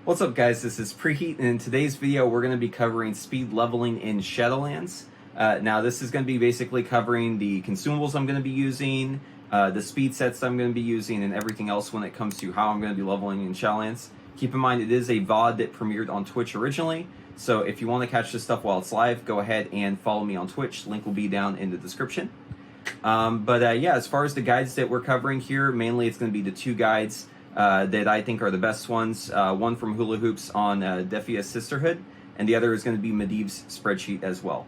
What's up guys, this is Preheat, and in today's video we're going to be covering speed leveling in Shadowlands. Now this is going to be basically covering the consumables I'm going to be using, the speed sets I'm going to be using, and everything else when it comes to how I'm going to be leveling in Shadowlands. Keep in mind it is a VOD that premiered on Twitch originally, so if you want to catch this stuff while it's live, go ahead and follow me on Twitch. Link will be down in the description. Yeah, as far as the guides that we're covering here, mainly it's going to be the two guides that I think are the best ones. One from HulaHoop's on Defias Sisterhood, and the other is going to be Medivh's spreadsheet as well.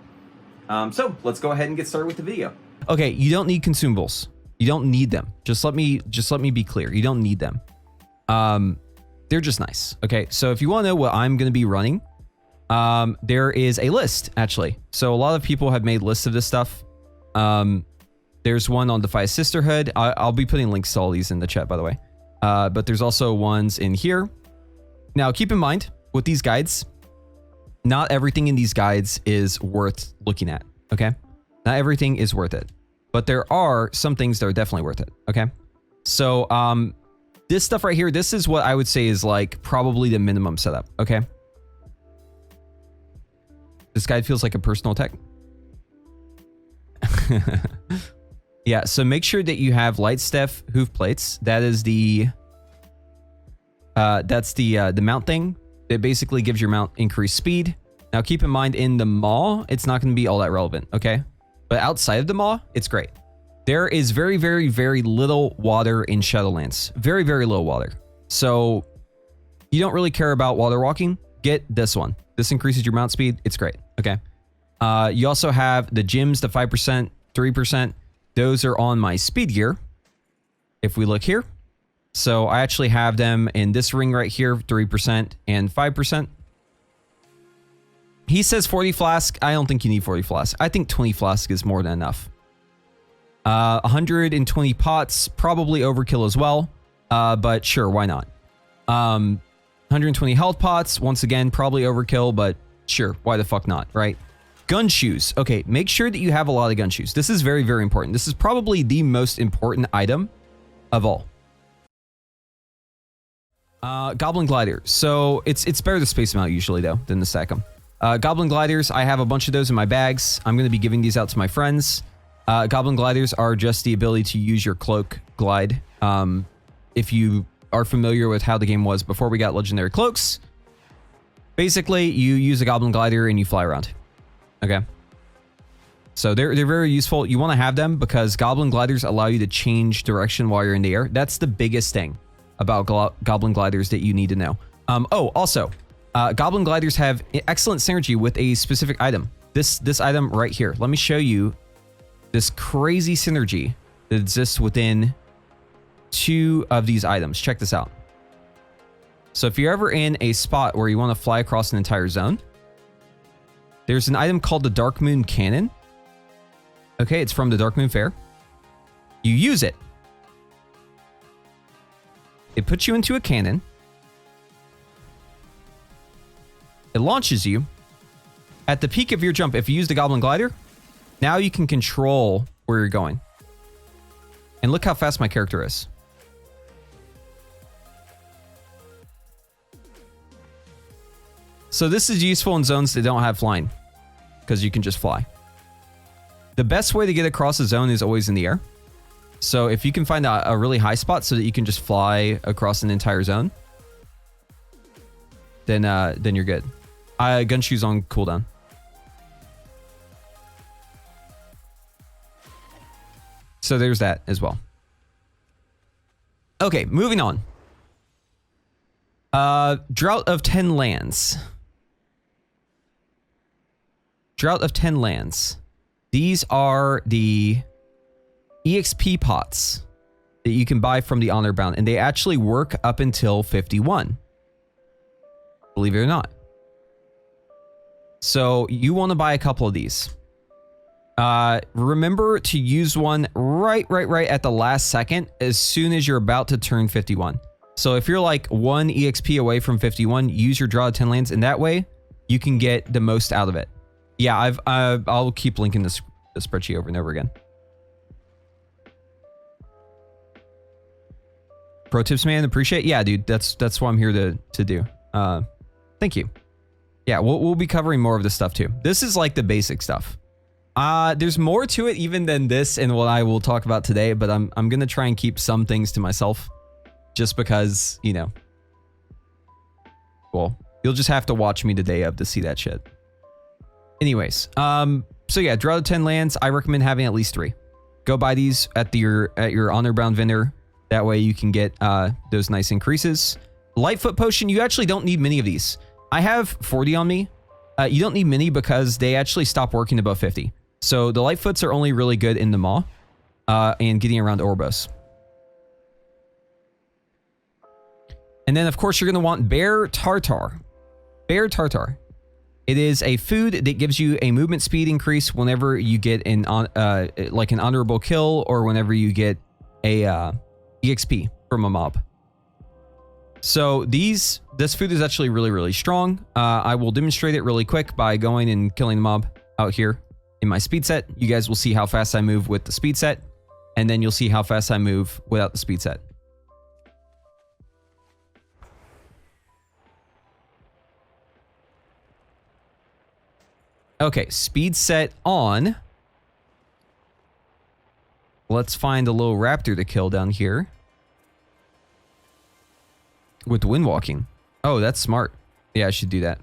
So let's go ahead and get started with the video. Okay, you don't need consumables. You don't need them. Just let me be clear. You don't need them. They're just nice. Okay, so if you want to know what I'm going to be running, there is a list actually. So a lot of people have made lists of this stuff. There's one on Defias Sisterhood. I'll be putting links to all these in the chat, by the way. But there's also ones in here. Now, keep in mind, with these guides, not everything in these guides is worth looking at, okay? Not everything is worth it. But there are some things that are definitely worth it, okay? So, this stuff right here, this is what I would say is like probably the minimum setup, okay? This guide feels like a personal attack. Yeah, so make sure that you have light staff hoof plates. That is the mount thing. It basically gives your mount increased speed. Now keep in mind in the maw, it's not going to be all that relevant, okay? But outside of the maw, it's great. There is very, very, very little water in Shadowlands. Very, very low water. So you don't really care about water walking, get this one. This increases your mount speed. It's great, okay? You also have the gyms, the 5%, 3%. Those are on my speed gear. If we look here. So I actually have them in this ring right here, 3% and 5%. He says 40 flask. I don't think you need 40 flask. I think 20 flask is more than enough. 120 pots, probably overkill as well. But sure, why not? 120 health pots, once again, probably overkill, but sure, why the fuck not, right? Gunshoes. Okay, make sure that you have a lot of gunshoes. This is very, very important. This is probably the most important item of all. Goblin glider. So it's better to space them out usually though than to stack them. Goblin gliders, I have a bunch of those in my bags. I'm going to be giving these out to my friends. Goblin gliders are just the ability to use your cloak glide. If you are familiar with how the game was before we got legendary cloaks, basically you use a goblin glider and you fly around. Okay. So they're very useful. You want to have them because goblin gliders allow you to change direction while you're in the air. That's the biggest thing about goblin gliders that you need to know. Also, goblin gliders have excellent synergy with a specific item. This item right here. Let me show you this crazy synergy that exists within two of these items. Check this out. So if you're ever in a spot where you want to fly across an entire zone, there's an item called the Dark Moon Cannon. Okay, it's from the Dark Moon Fair. You use it. It puts you into a cannon. It launches you. At the peak of your jump, if you use the Goblin Glider, now you can control where you're going. And look how fast my character is. So this is useful in zones that don't have flying, because you can just fly. The best way to get across a zone is always in the air. So if you can find a really high spot so that you can just fly across an entire zone, then you're good. Gunshoes on cooldown. So there's that as well. Okay, moving on. Drought of 10 lands. Drought of 10 lands. These are the EXP pots that you can buy from the Honor Bound, and they actually work up until 51. Believe it or not. So you want to buy a couple of these. Remember to use one right at the last second as soon as you're about to turn 51. So if you're like 1 EXP away from 51, use your Drought of 10 lands, and that way you can get the most out of it. Yeah, I'll keep linking this spreadsheet over and over again. Pro tips, man. Appreciate it. Yeah, dude. That's what I'm here to do. Thank you. Yeah, we'll be covering more of this stuff too. This is like the basic stuff. There's more to it even than this and what I will talk about today, but I'm gonna try and keep some things to myself, just because, you know. Well, you'll just have to watch me the day of to see that shit. Anyways, so yeah, draw the 10 lands. I recommend having at least 3. Go buy these at your honor bound vendor. That way you can get those nice increases. Lightfoot potion, you actually don't need many of these. I have 40 on me. You don't need many because they actually stop working above 50. So the Lightfoots are only really good in the Maw and getting around Orbos. And then, of course, you're going to want Bear Tartar. Bear Tartar. It is a food that gives you a movement speed increase whenever you get like an honorable kill or whenever you get a EXP from a mob. So this food is actually really, really strong. I will demonstrate it really quick by going and killing the mob out here in my speed set. You guys will see how fast I move with the speed set, and then you'll see how fast I move without the speed set. Okay, speed set on. Let's find a little raptor to kill down here. With wind walking. Oh, that's smart. Yeah, I should do that.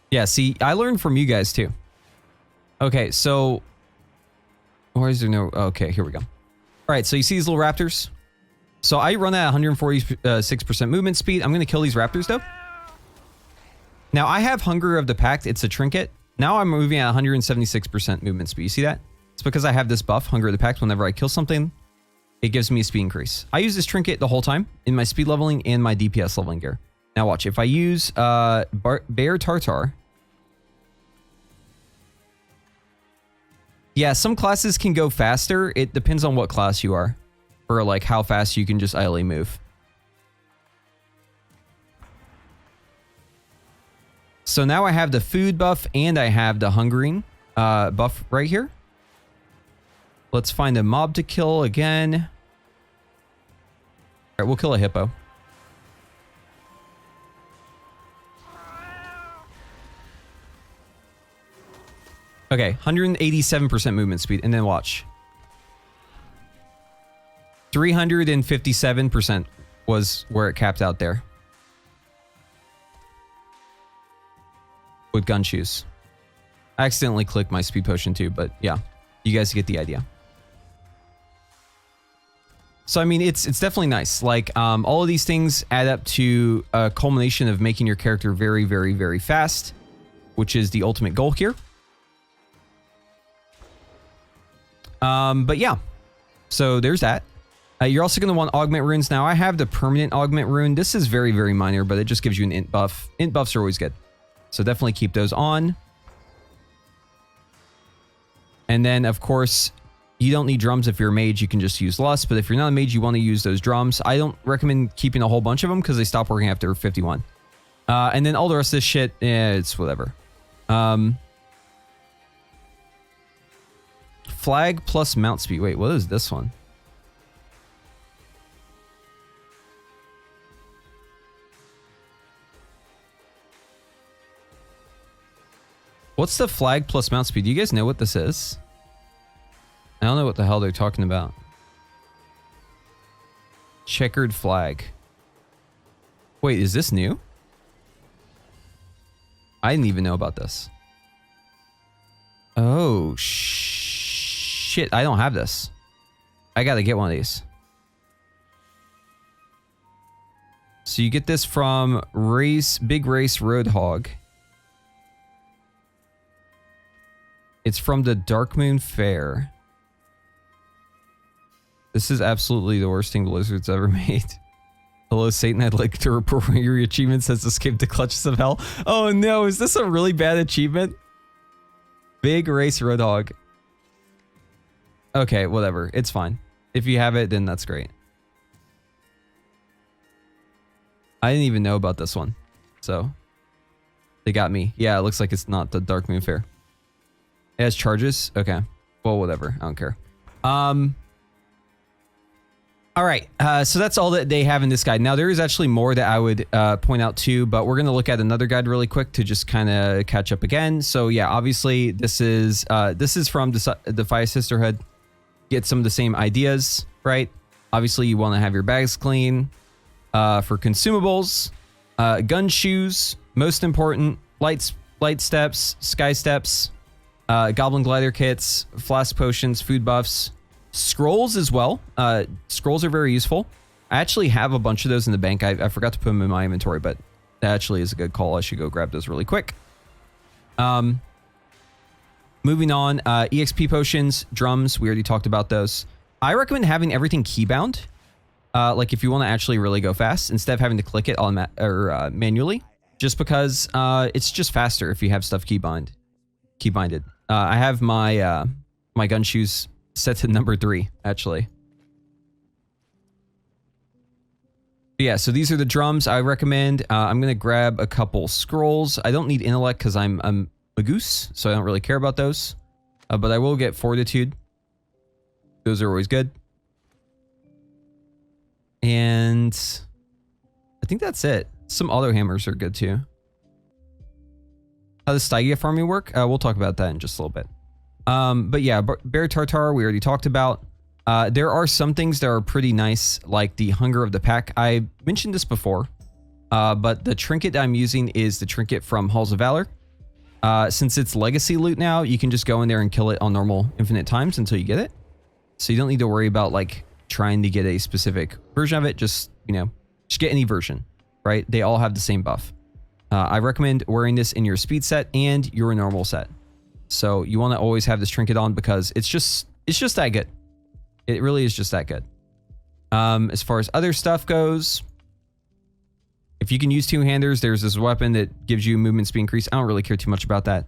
Yeah, see, I learned from you guys too. Okay, so... Why is there no... Okay, here we go. All right, so you see these little raptors? So I run at 146% movement speed. I'm going to kill these raptors, though. Now, I have Hunger of the Pact. It's a trinket. Now I'm moving at 176% movement speed. You see that? It's because I have this buff, Hunger of the Pact. Whenever I kill something, it gives me a speed increase. I use this trinket the whole time in my speed leveling and my DPS leveling gear. Now watch. If I use Bear Tartar... Yeah, some classes can go faster. It depends on what class you are. For like how fast you can just idly move. So now I have the food buff and I have the hungering buff right here. Let's find a mob to kill again. All right, we'll kill a hippo. Okay, 187% movement speed, and then watch. 357% was where it capped out there. With Gunshoes. I accidentally clicked my speed potion too, but yeah, you guys get the idea. So, I mean, it's definitely nice. Like, all of these things add up to a culmination of making your character very, very, very fast, which is the ultimate goal here. But yeah, so there's that. You're also going to want augment runes. Now, I have the permanent augment rune. This is very, very minor, but it just gives you an int buff. Int buffs are always good. So definitely keep those on. And then, of course, you don't need drums if you're a mage. You can just use lust. But if you're not a mage, you want to use those drums. I don't recommend keeping a whole bunch of them because they stop working after 51. And then all the rest of this shit, it's whatever. Flag plus mount speed. Wait, what is this one? What's the flag plus mount speed? Do you guys know what this is? I don't know what the hell they're talking about. Checkered flag. Wait, is this new? I didn't even know about this. Oh, shit. I don't have this. I gotta get one of these. So you get this from Big Race Roadhog. It's from the Dark Moon Fair. This is absolutely the worst thing Blizzard's ever made. Hello, Satan. I'd like to report one of your achievements has escaped the clutches of hell. Oh no, is this a really bad achievement? Big Race Roadhog. Okay, whatever. It's fine. If you have it, then that's great. I didn't even know about this one. So, they got me. Yeah, it looks like it's not the Dark Moon Fair. It has charges? Okay. Well, whatever. I don't care. All right, so that's all that they have in this guide. Now, there is actually more that I would point out too, but we're going to look at another guide really quick to just kind of catch up again. So yeah, obviously this is from Defias Sisterhood. Get some of the same ideas, right? Obviously, you want to have your bags clean. For consumables, Gunshoes, most important, light steps, sky steps, goblin glider kits, flask potions, food buffs. Scrolls as well. Scrolls are very useful. I actually have a bunch of those in the bank. I forgot to put them in my inventory, but that actually is a good call. I should go grab those really quick. Moving on, EXP potions, drums. We already talked about those. I recommend having everything keybound. Like if you want to actually really go fast, instead of having to click it on manually, just because it's just faster if you have stuff keybinded. I have my my Gunshoes set to number 3, actually. But yeah, so these are the drums I recommend. I'm going to grab a couple scrolls. I don't need intellect because I'm a goose, so I don't really care about those. But I will get fortitude. Those are always good. And I think that's it. Some auto hammers are good too. How does Stygia farming work? We'll talk about that in just a little bit. But yeah, Bear Tartar, we already talked about. There are some things that are pretty nice, like the Hunger of the Pack. I mentioned this before, but the trinket I'm using is the trinket from Halls of Valor. Since it's legacy loot now, you can just go in there and kill it on normal infinite times until you get it. So you don't need to worry about like trying to get a specific version of it. Just, just get any version, right? They all have the same buff. I recommend wearing this in your speed set and your normal set. So you want to always have this trinket on because it's just that good. It really is just that good. As far as other stuff goes, if you can use two-handers, there's this weapon that gives you movement speed increase. I don't really care too much about that.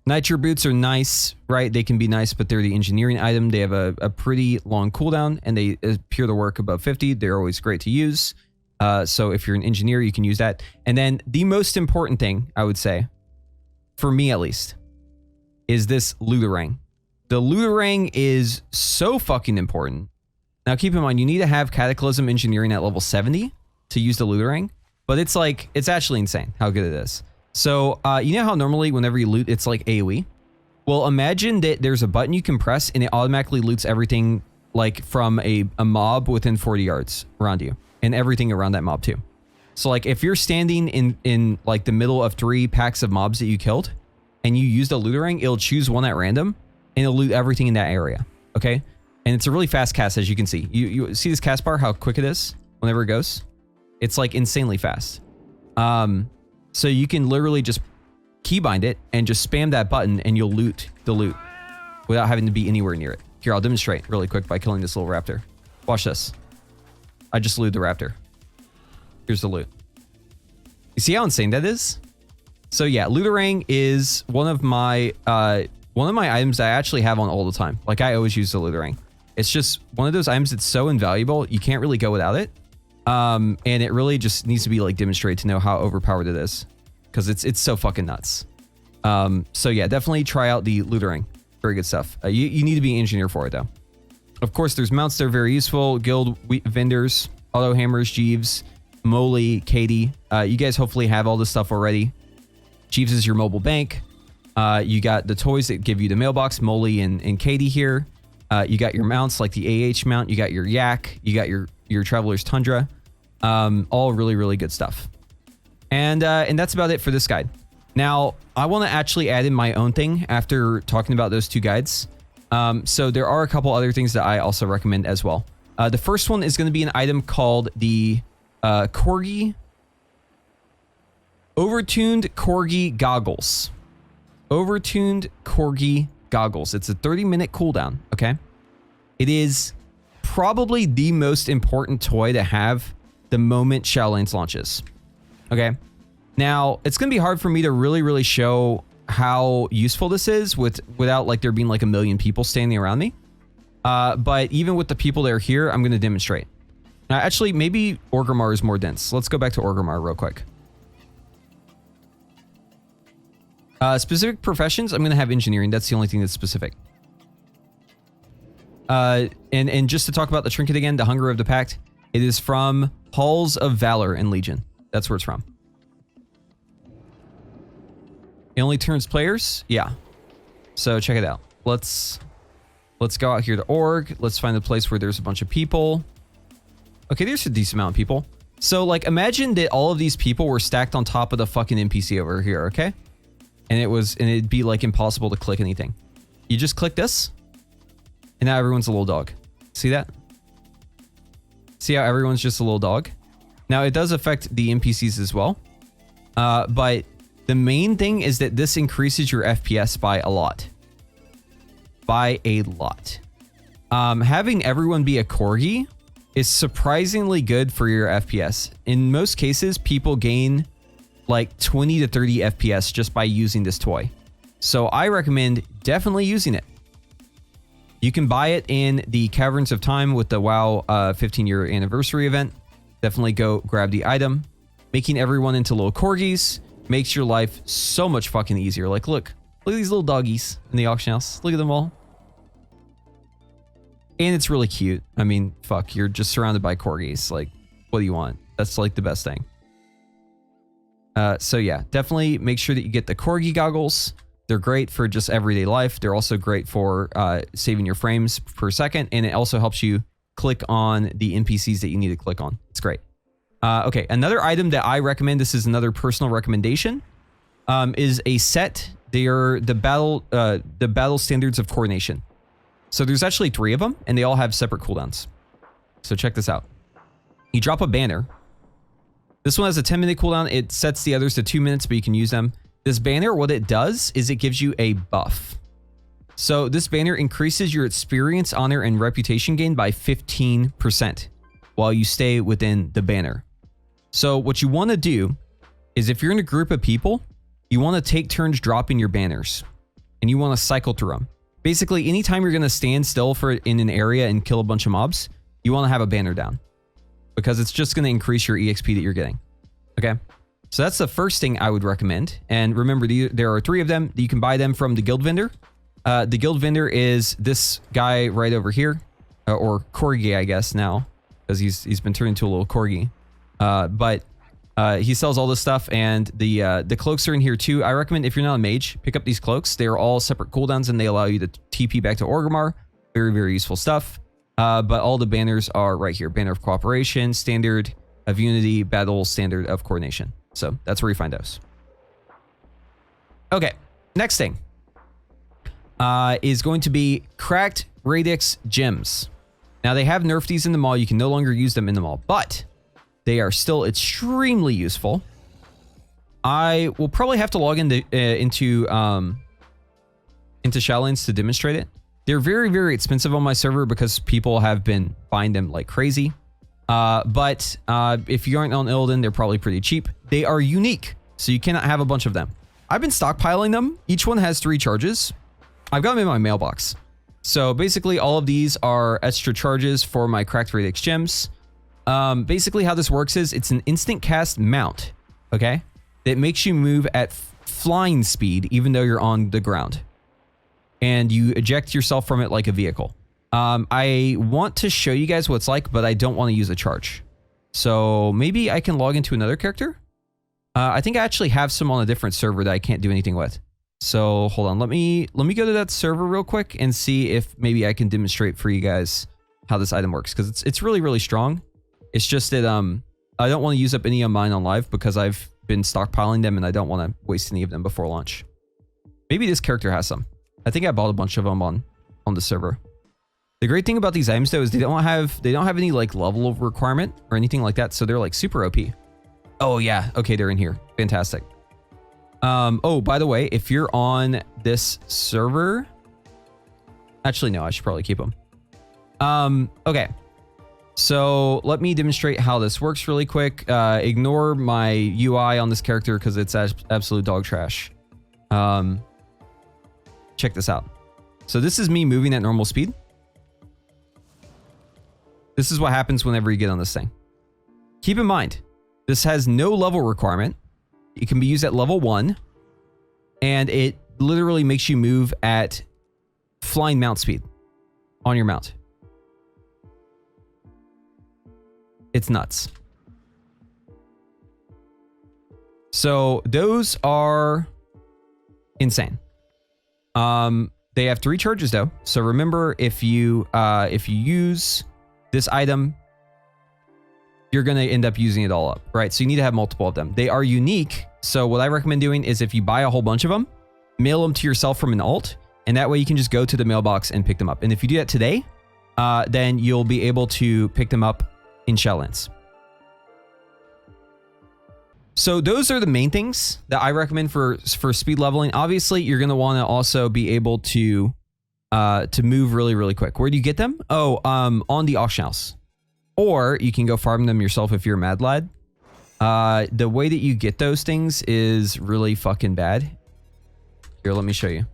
Nitro boots are nice, right? They can be nice, but they're the engineering item. They have a pretty long cooldown, and they appear to work above 50. They're always great to use. So if you're an engineer, you can use that. And then the most important thing, I would say, for me at least, is this Looterang. The Looterang is so fucking important. Now keep in mind, you need to have Cataclysm Engineering at level 70 to use the Looterang, but it's actually insane how good it is. So you know how normally whenever you loot, it's like AoE? Well, imagine that there's a button you can press and it automatically loots everything like from a mob within 40 yards around you and everything around that mob too. So like if you're standing in like the middle of 3 packs of mobs that you killed and you use the Looterang, it'll choose one at random and it'll loot everything in that area. Okay. And it's a really fast cast, as you can see. You see this cast bar, how quick it is whenever it goes? It's like insanely fast. So you can literally just keybind it and just spam that button and you'll loot the loot without having to be anywhere near it. Here, I'll demonstrate really quick by killing this little raptor. Watch this. I just looted the raptor. Here's the loot. You see how insane that is? So yeah, Looterang is one of my items I actually have on all the time. Like I always use the Looterang. It's just one of those items that's so invaluable, you can't really go without it. And it really just needs to be like demonstrated to know how overpowered it is, because it's so fucking nuts. So yeah, definitely try out the Looterang. Very good stuff. You need to be an engineer for it though. Of course, there's mounts that are very useful. Guild vendors, auto hammers, Jeeves, Molly, Katie. You guys hopefully have all this stuff already. Jeeves is your mobile bank. You got the toys that give you the mailbox, Molly and Katie here. You got your mounts like the AH mount. You got your Yak. You got your Traveler's Tundra. All really, really good stuff. And that's about it for this guide. Now, I want to actually add in my own thing after talking about those 2 guides. So there are a couple other things that I also recommend as well. The first one is going to be an item called the Corgi Overtuned Corgi Goggles. Overtuned Corgi Goggles. It's a 30-minute cooldown, okay? It is probably the most important toy to have the moment Shadowlands launches, okay? Now, it's going to be hard for me to really, really show how useful this is without like there being like a million people standing around me. But even with the people that are here, I'm going to demonstrate. Now, actually, maybe Orgrimmar is more dense. Let's go back to Orgrimmar real quick. Specific professions, I'm going to have engineering. That's the only thing that's specific. And just to talk about the trinket again, the Hunger of the Pact, it is from Halls of Valor in Legion. That's where it's from. It only turns players? Yeah. So check it out. Let's go out here to org. Let's find a place where there's a bunch of people. Okay, there's a decent amount of people. So, like, imagine that all of these people were stacked on top of the fucking NPC over here, okay? And it'd be, like, impossible to click anything. You just click this, and now everyone's a little dog. See that? See how everyone's just a little dog? Now, it does affect the NPCs as well. But the main thing is that this increases your FPS by a lot. By a lot. Having everyone be a corgi is surprisingly good for your FPS. In most cases, people gain like 20 to 30 FPS just by using this toy. So I recommend definitely using it. You can buy it in the Caverns of Time with the WoW 15-year anniversary event. Definitely go grab the item. Making everyone into little corgis makes your life so much fucking easier. Like, look at these little doggies in the auction house. Look at them all. And it's really cute. I mean, fuck, you're just surrounded by corgis. Like, what do you want? That's like the best thing. So yeah, definitely make sure that you get the corgi goggles. They're great for just everyday life. They're also great for saving your frames per second. And it also helps you click on the NPCs that you need to click on. It's great. Okay, another item that I recommend, this is another personal recommendation, is a set. They are the battle standards of coordination. So there's actually 3 of them, and they all have separate cooldowns. So check this out. You drop a banner. This one has a 10-minute cooldown. It sets the others to 2 minutes, but you can use them. This banner, what it does is it gives you a buff. So this banner increases your experience, honor, and reputation gain by 15% while you stay within the banner. So what you want to do is if you're in a group of people, you want to take turns dropping your banners, and you want to cycle through them. Basically, anytime you're going to stand still in an area and kill a bunch of mobs, you want to have a banner down because it's just going to increase your EXP that you're getting. Okay? So that's the first thing I would recommend. And remember, there are 3 of them. You can buy them from the guild vendor. The guild vendor is this guy right over here, or corgi, I guess, now, because he's been turned into a little corgi. But he sells all this stuff, and the cloaks are in here too. I recommend if you're not a mage, pick up these cloaks. They are all separate cooldowns, and they allow you to TP back to Orgrimmar. Very, very useful stuff. But all the banners are right here. Banner of Cooperation, Standard of Unity, Battle, Standard of Coordination. So that's where you find those. Okay, next thing is going to be Cracked Radix Gems. Now, they have nerfed these in the mall. You can no longer use them in the mall, but they are still extremely useful. I will probably have to log into Shadowlands to demonstrate it. They're very, very expensive on my server because people have been buying them like crazy. But if you aren't on Illidan, they're probably pretty cheap. They are unique, so you cannot have a bunch of them. I've been stockpiling them. Each one has 3 charges. I've got them in my mailbox. So basically, all of these are extra charges for my Cracked Radix Gems. Basically, how this works is it's an instant cast mount, okay? That makes you move at flying speed, even though you're on the ground. And you eject yourself from it like a vehicle. I want to show you guys what it's like, but I don't want to use a charge. So maybe I can log into another character. I think I actually have some on a different server that I can't do anything with. So hold on, let me go to that server real quick and see if maybe I can demonstrate for you guys how this item works, because it's really, really strong. It's just that I don't want to use up any of mine on live because I've been stockpiling them and I don't want to waste any of them before launch. Maybe this character has some. I think I bought a bunch of them on the server. The great thing about these items though is they don't have any like level of requirement or anything like that, so they're like super OP. Oh yeah, okay, they're in here. Fantastic. Oh, by the way, if you're on this server, actually no, I should probably keep them. Okay. So let me demonstrate how this works really quick. Ignore my UI on this character because it's absolute dog trash. Check this out. So this is me moving at normal speed. This is what happens whenever you get on this thing. Keep in mind, this has no level requirement. It can be used at level 1. and it literally makes you move at flying mount speed on your mount. It's nuts. So those are insane. They have 3 charges though. So remember, if you use this item, you're going to end up using it all up, right? So you need to have multiple of them. They are unique. So what I recommend doing is if you buy a whole bunch of them, mail them to yourself from an alt, and that way you can just go to the mailbox and pick them up. And if you do that today, then you'll be able to pick them up in Shadowlands. So those are the main things that I recommend for speed leveling. Obviously, you're going to want to also be able to move really, really quick. Where do you get them? Oh, on the auction house. Or you can go farm them yourself if you're a mad lad. The way that you get those things is really fucking bad. Here, let me show you.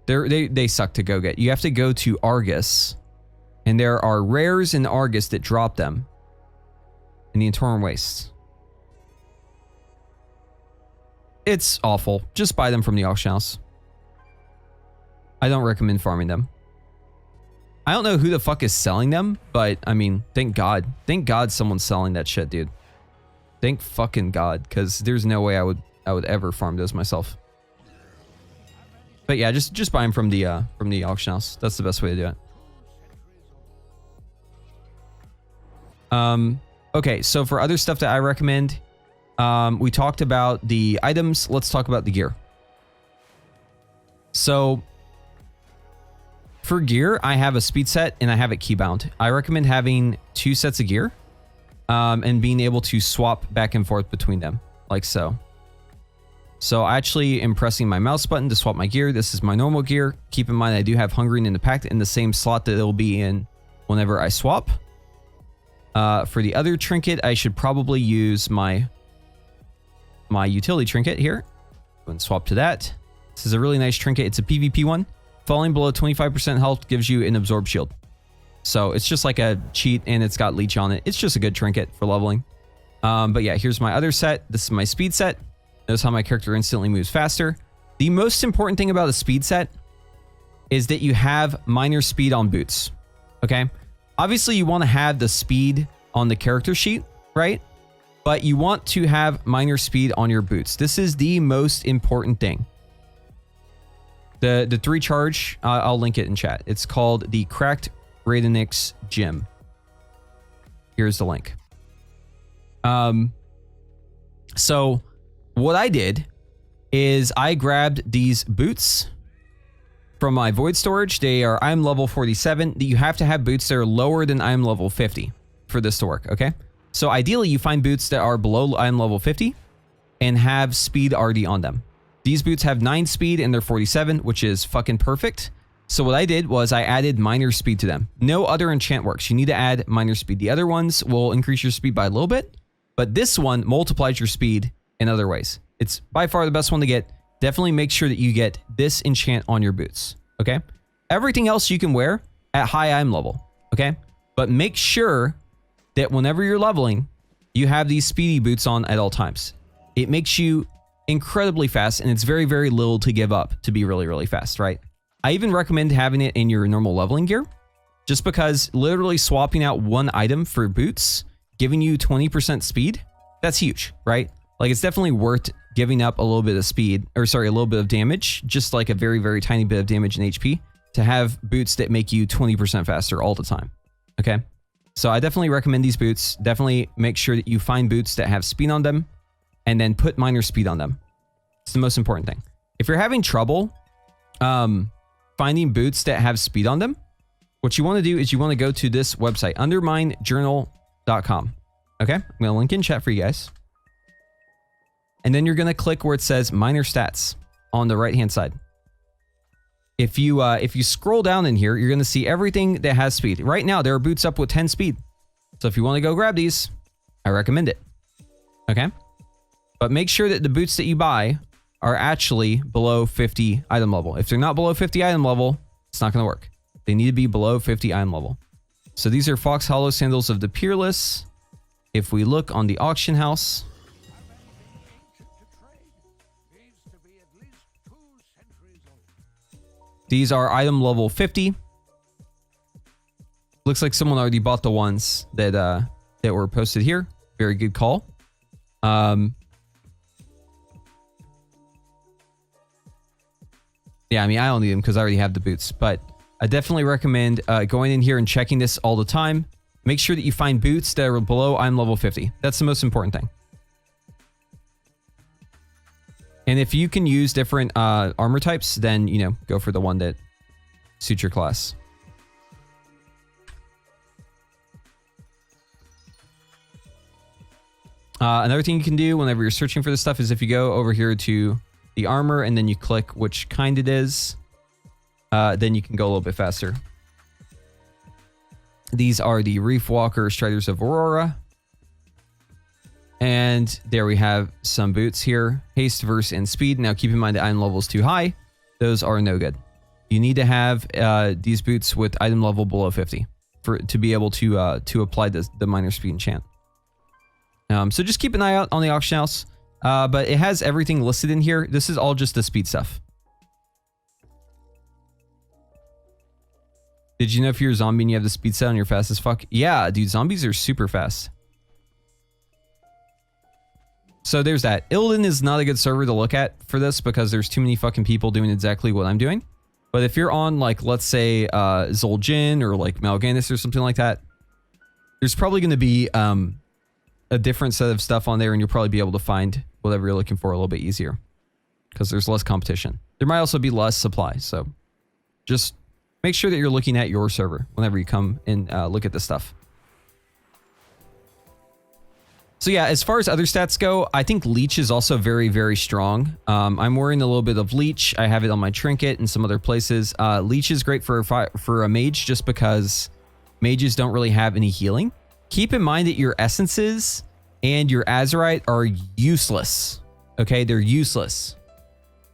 They suck to go get. You have to go to Argus, and there are rares in Argus that drop them in the Torrent Wastes. It's awful. Just buy them from the auction house. I don't recommend farming them. I don't know who the fuck is selling them, but I mean, thank God. Thank God someone's selling that shit, dude. Thank fucking God, because there's no way I would ever farm those myself. But yeah, just buy them from the auction house. That's the best way to do it. Okay, so for other stuff that I recommend, we talked about the items. Let's talk about the gear. So for gear, I have a speed set and I have it keybound. I recommend having 2 sets of gear and being able to swap back and forth between them, like so. So I actually am pressing my mouse button to swap my gear. This is my normal gear. Keep in mind, I do have Hungering in the Pact in the same slot that it'll be in whenever I swap. For the other trinket, I should probably use my utility trinket here. Go and swap to that. This is a really nice trinket. It's a PvP one. Falling below 25% health gives you an absorb shield. So it's just like a cheat, and it's got leech on it. It's just a good trinket for leveling. But yeah, here's my other set. This is my speed set. Notice how my character instantly moves faster. The most important thing about a speed set is that you have minor speed on boots. Okay? Obviously, you want to have the speed on the character sheet, right? But you want to have minor speed on your boots. This is the most important thing. The 3 charge, I'll link it in chat. It's called the Cracked Raidenix Gym. Here's the link. So what I did is I grabbed these boots from my void storage. I'm level 47. You have to have boots that are lower than I'm level 50 for this to work, okay? So ideally, you find boots that are below I'm level 50 and have speed already on them. These boots have 9 speed and they're 47, which is fucking perfect. So what I did was I added minor speed to them. No other enchant works. You need to add minor speed. The other ones will increase your speed by a little bit, but this one multiplies your speed in other ways. It's by far the best one to get. Definitely make sure that you get this enchant on your boots, okay? Everything else you can wear at high IM level, okay? But make sure that whenever you're leveling, you have these speedy boots on at all times. It makes you incredibly fast, and it's very, very little to give up to be really, really fast, right? I even recommend having it in your normal leveling gear, just because literally swapping out one item for boots, giving you 20% speed, that's huge, right? Like, it's definitely worth giving up a little bit of speed, or sorry, a little bit of damage, just like a very, very tiny bit of damage in HP, to have boots that make you 20% faster all the time, okay? So I definitely recommend these boots. Definitely make sure that you find boots that have speed on them, and then put minor speed on them. It's the most important thing. If you're having trouble finding boots that have speed on them, what you want to do is you want to go to this website, underminejournal.com. Okay? I'm going to link in chat for you guys. And then you're going to click where it says minor stats on the right-hand side. If you scroll down in here, you're going to see everything that has speed. Right now, there are boots up with 10 speed. So if you want to go grab these, I recommend it. Okay? But make sure that the boots that you buy are actually below 50 item level. If they're not below 50 item level, it's not going to work. They need to be below 50 item level. So these are Fox Hollow Sandals of the Peerless. If we look on the auction house, These are item level 50. Looks like someone already bought the ones that that were posted here. Very good call. Yeah, I mean, I don't need them because I already have the boots, but I definitely recommend going in here and checking this all the time. Make sure that you find boots that are below item level 50. That's the most important thing. And if you can use different armor types, then, you know, go for the one that suits your class. Another thing you can do whenever you're searching for this stuff is if you go over here to the armor and then you click which kind it is, then you can go a little bit faster. These are the Reef Walker Striders of Aurora. And there we have some boots here. Haste, Verse, and Speed. Now keep in mind the item level is too high. Those are no good. You need to have these boots with item level below 50 to be able to apply the minor speed enchant. So just keep an eye out on the auction house. But it has everything listed in here. This is all just the speed stuff. Did you know if you're a zombie and you have the speed set on, you're fast as fuck? Yeah, dude, zombies are super fast. So there's that. Illidan is not a good server to look at for this because there's too many fucking people doing exactly what I'm doing. But if you're on, like, let's say Zul'jin or like Mal'Ganis or something like that, there's probably going to be a different set of stuff on there, and you'll probably be able to find whatever you're looking for a little bit easier because there's less competition. There might also be less supply, so just make sure that you're looking at your server whenever you come and look at this stuff. So yeah, as far as other stats go, I think Leech is also very, very strong. I'm wearing a little bit of Leech. I have it on my trinket and some other places. Leech is great for a mage just because mages don't really have any healing. Keep in mind that your essences and your azurite are useless. Okay, they're useless.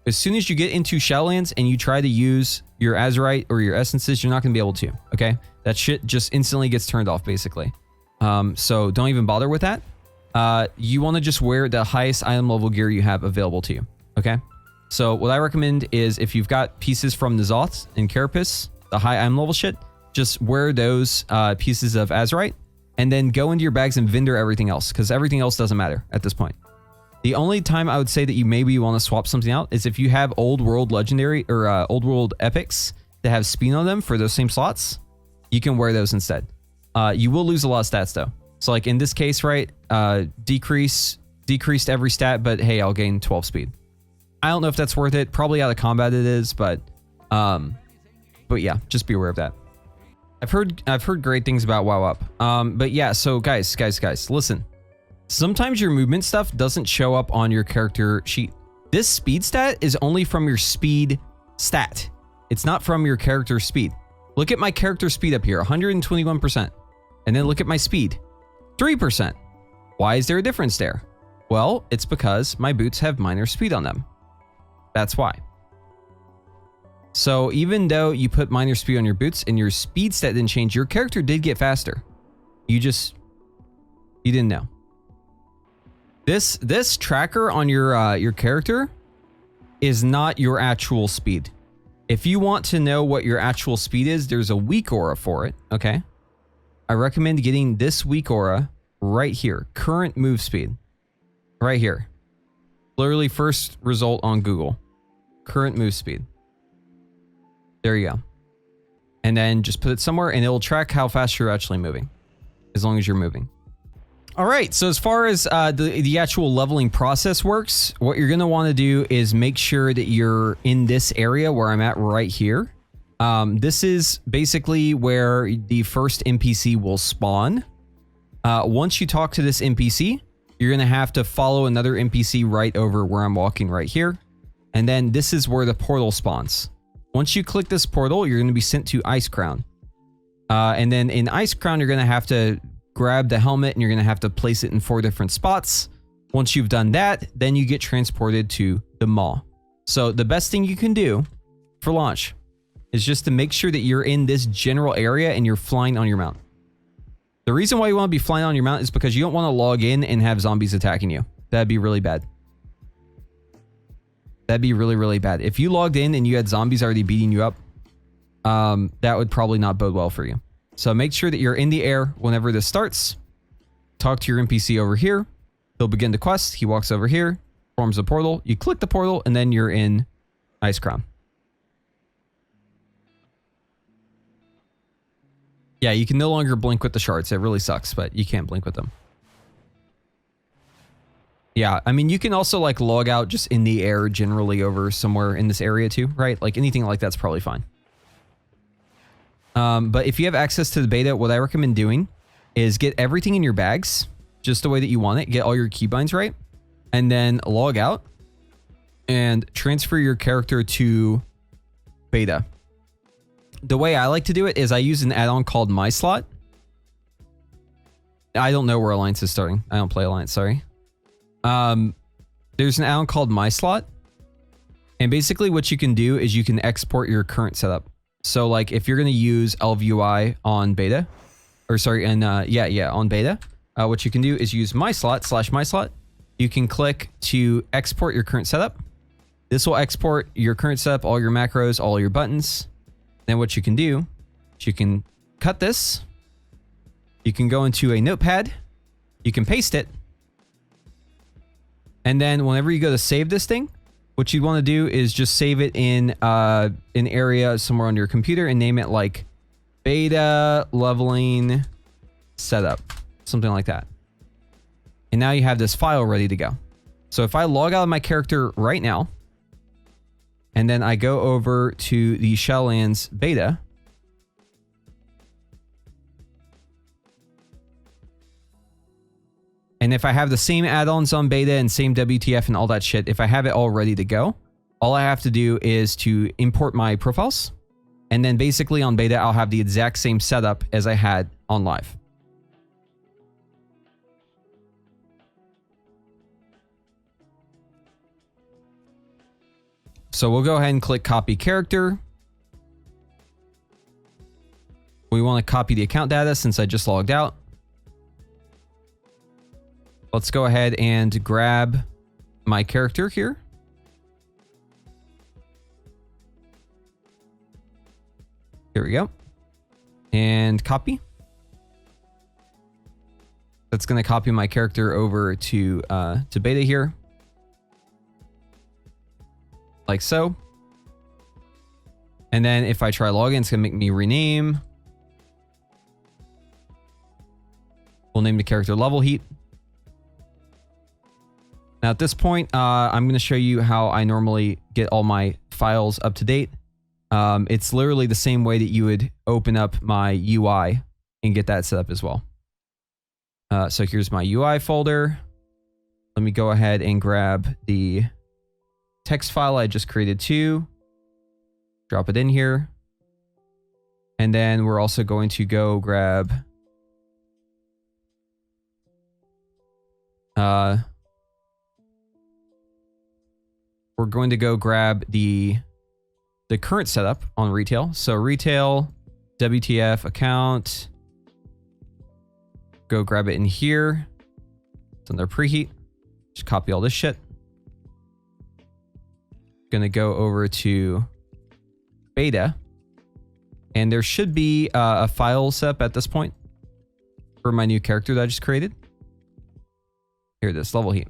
As soon as you get into Shadowlands and you try to use your azurite or your essences, you're not going to be able to. Okay, that shit just instantly gets turned off, basically. So don't even bother with that. You want to just wear the highest item level gear you have available to you. Okay, so what I recommend is if you've got pieces from N'Zoth and Carapace, the high item level shit, just wear those pieces of azurite. And then go into your bags and vendor everything else, because everything else doesn't matter at this point. The only time I would say that you maybe want to swap something out is if you have old world legendary or old world epics that have speed on them for those same slots, you can wear those instead. You will lose a lot of stats though. So like in this case, right, decreased every stat, but hey, I'll gain 12 speed. I don't know if that's worth it. Probably out of combat it is, but yeah, just be aware of that. I've heard great things about WoW Up. But yeah, so guys, listen. Sometimes your movement stuff doesn't show up on your character sheet. This speed stat is only from your speed stat. It's not from your character speed. Look at my character speed up here, 121%. And then look at my speed, 3%. Why is there a difference there? Well, it's because my boots have minor speed on them. That's why. So even though you put minor speed on your boots and your speed stat didn't change, your character did get faster. You didn't know. This tracker on your character is not your actual speed. If you want to know what your actual speed is, there's a weakaura for it, okay? I recommend getting this weakaura right here. Current move speed. Right here. Literally first result on Google. Current move speed. There you go. And then just put it somewhere and it'll track how fast you're actually moving. As long as you're moving. All right, so as far as the actual leveling process works, what you're going to want to do is make sure that you're in this area where I'm at right here. This is basically where the first NPC will spawn. Once you talk to this NPC, you're going to have to follow another NPC right over where I'm walking right here. And then this is where the portal spawns. Once you click this portal, you're going to be sent to Ice Crown. And then in Ice Crown, you're going to have to grab the helmet and you're going to have to place it in 4 different spots. Once you've done that, then you get transported to the Maw. So the best thing you can do for launch is just to make sure that you're in this general area and you're flying on your mount. The reason why you want to be flying on your mount is because you don't want to log in and have zombies attacking you. That'd be really bad. That'd be really, really bad. If you logged in and you had zombies already beating you up, that would probably not bode well for you. So make sure that you're in the air whenever this starts. Talk to your NPC over here. He'll begin the quest. He walks over here, forms a portal. You click the portal, and then you're in Ice Crown. Yeah, you can no longer blink with the shards. It really sucks, but you can't blink with them. Yeah, I mean, you can also like log out just in the air generally over somewhere in this area too, right? Like anything like that's probably fine. But if you have access to the beta, what I recommend doing is get everything in your bags just the way that you want it. Get all your keybinds right, and then log out and transfer your character to beta. The way I like to do it is I use an add-on called MySlot. I don't know where Alliance is starting. I don't play Alliance, sorry. There's an add-on called MySlot. And basically what you can do is you can export your current setup. So like if you're going to use LVUI on beta, or sorry, and on beta, what you can do is use MySlot/MySlot. You can click to export your current setup. This will export your current setup, all your macros, all your buttons. Then what you can do is you can cut this. You can go into a notepad. You can paste it. And then whenever you go to save this thing, what you want to do is just save it in an area somewhere on your computer and name it like beta leveling setup, something like that. And now you have this file ready to go. So if I log out of my character right now, and then I go over to the Shadowlands beta, and if I have the same add-ons on beta and same WTF and all that shit, if I have it all ready to go, all I have to do is to import my profiles. And then basically on beta, I'll have the exact same setup as I had on live. So we'll go ahead and click copy character. We want to copy the account data since I just logged out. Let's go ahead and grab my character here. Here we go. And copy. That's going to copy my character over to beta here. Like so. And then if I try login, it's going to make me rename. We'll name the character Level Heat. Now at this point, I'm going to show you how I normally get all my files up to date. It's literally the same way that you would open up my UI and get that set up as well. So here's my UI folder. Let me go ahead and grab the text file I just created too. Drop it in here. And then we're also going to go grab we're going to go grab the current setup on retail. So retail, WTF account. Go grab it in here. It's under preheat. Just copy all this shit. Gonna go over to beta. And there should be a file set up at this point for my new character that I just created. Here it is, Level Heat.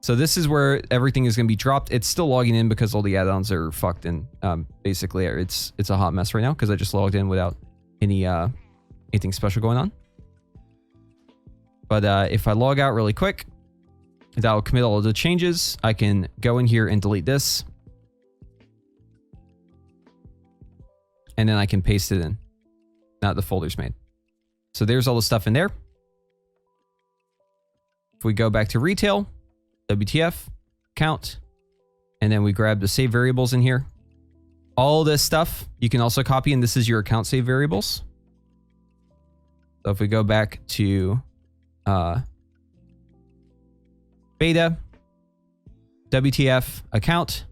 So this is where everything is going to be dropped. It's still logging in because all the add-ons are fucked, and basically it's a hot mess right now because I just logged in without anything special going on. But if I log out really quick, that will commit all of the changes. I can go in here and delete this. And then I can paste it in. Now the folder's made. So there's all the stuff in there. If we go back to retail, WTF, count, and then we grab the save variables in here. All this stuff you can also copy, and this is your account save variables. So if we go back to beta, WTF, account,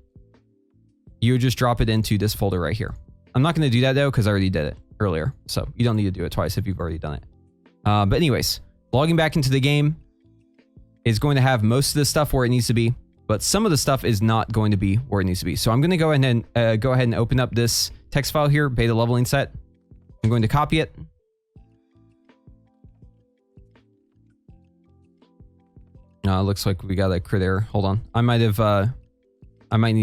you just drop it into this folder right here. I'm not going to do that though because I already did it earlier, so you don't need to do it twice if you've already done it. But anyways, logging back into the game is going to have most of this stuff where it needs to be, but some of the stuff is not going to be where it needs to be. So I'm going to go ahead and open up this text file here, beta leveling set. I'm going to copy it. No, it looks like we got a crit error. Hold on. I might need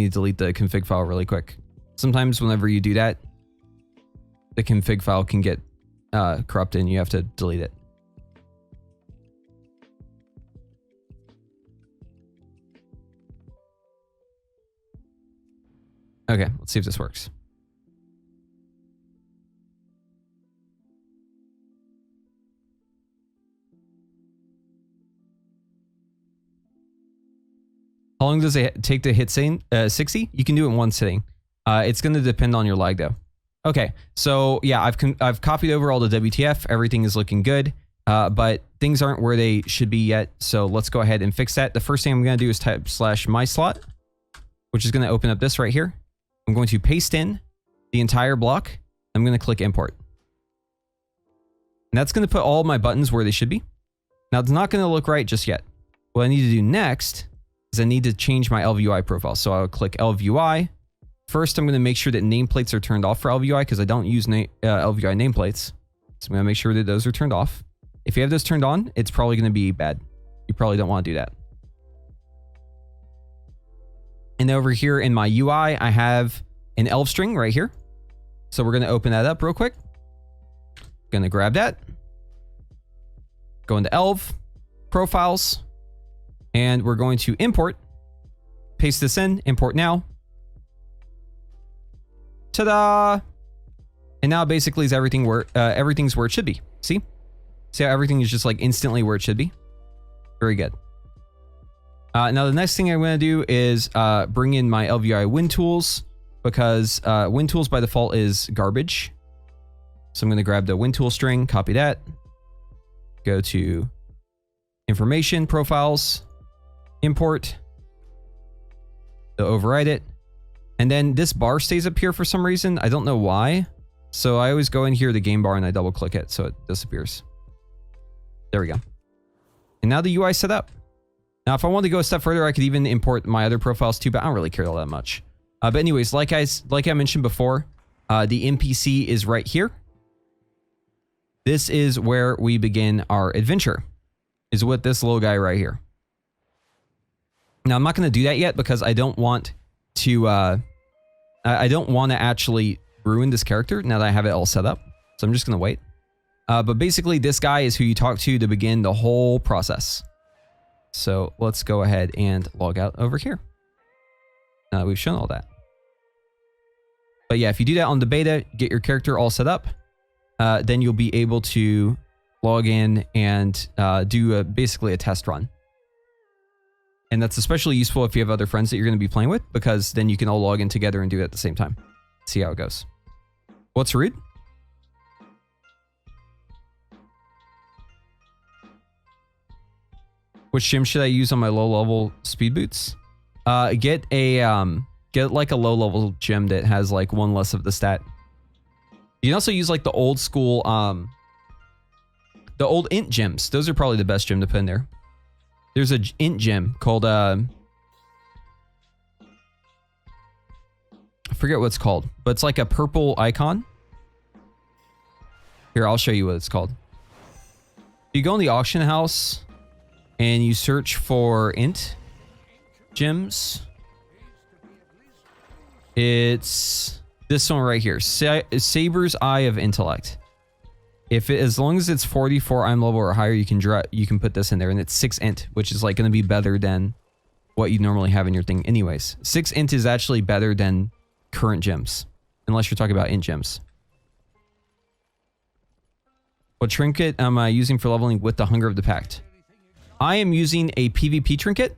to delete the config file really quick. Sometimes whenever you do that, the config file can get corrupted and you have to delete it. Okay, let's see if this works. How long does it take to hit 60? You can do it in one sitting. It's going to depend on your lag though. Okay, so yeah, I've copied over all the WTF. Everything is looking good, but things aren't where they should be yet. So let's go ahead and fix that. The first thing I'm going to do is type /myslot, which is going to open up this right here. I'm going to paste in the entire block. I'm going to click import. And that's going to put all my buttons where they should be. Now it's not going to look right just yet. What I need to do next is I need to change my LVUI profile. So I'll click LVUI. First, I'm going to make sure that nameplates are turned off for LVUI because I don't use LVUI nameplates. So I'm going to make sure that those are turned off. If you have those turned on, it's probably going to be bad. You probably don't want to do that. And over here in my UI, I have an elf string right here. So we're going to open that up real quick. Going to grab that. Go into elf, profiles, and we're going to import. Paste this in, import now. Ta-da! And now basically is everything's where it should be. See? See how everything is just like instantly where it should be? Very good. Now the next thing I'm going to do is bring in my LVI win tools because win tools by default is garbage. So I'm going to grab the win tool string, copy that, go to information, profiles, import, so override it. And then this bar stays up here for some reason. I don't know why. So I always go in here, the game bar, and I double click it so it disappears. There we go. And now the UI is set up. Now, if I want to go a step further, I could even import my other profiles too, but I don't really care all that much. But anyways, like I mentioned before, the NPC is right here. This is where we begin our adventure, is with this little guy right here. Now, I'm not going to do that yet because I don't want to actually ruin this character now that I have it all set up. So I'm just going to wait. But basically, this guy is who you talk to begin the whole process. So let's go ahead and log out over here. Now that we've shown all that. But yeah, if you do that on the beta, get your character all set up, then you'll be able to log in and do basically a test run. And that's especially useful if you have other friends that you're going to be playing with, because then you can all log in together and do it at the same time. See how it goes. What's rude? Which gym should I use on my low-level speed boots? Get like a low-level gym that has like one less of the stat. You can also use like the old school, the old int gyms. Those are probably the best gym to put in there. There's a int gym called, I forget what it's called, but it's like a purple icon. Here, I'll show you what it's called. You go in the auction house and you search for int gyms. It's this one right here, Saber's Eye of Intellect. As long as it's 44 IM level or higher, you can put this in there, and it's 6 int, which is like going to be better than what you normally have in your thing anyways. 6 int is actually better than current gyms, unless you're talking about int gyms. What trinket am I using for leveling with the Hunger of the Pact? I am using a PvP trinket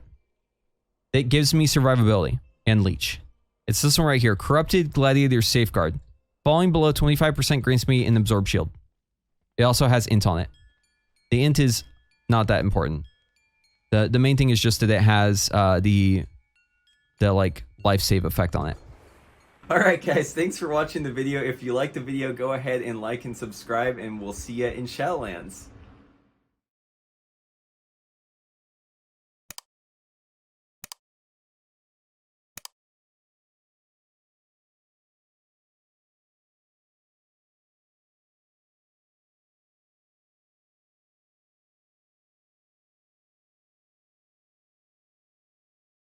that gives me survivability and leech. It's this one right here, Corrupted Gladiator Safeguard. Falling below 25% grants me an absorb shield. It also has int on it. The int is not that important. The main thing is just that it has the like life save effect on it. Alright guys, thanks for watching the video. If you liked the video, go ahead and like and subscribe, and we'll see you in Shadowlands.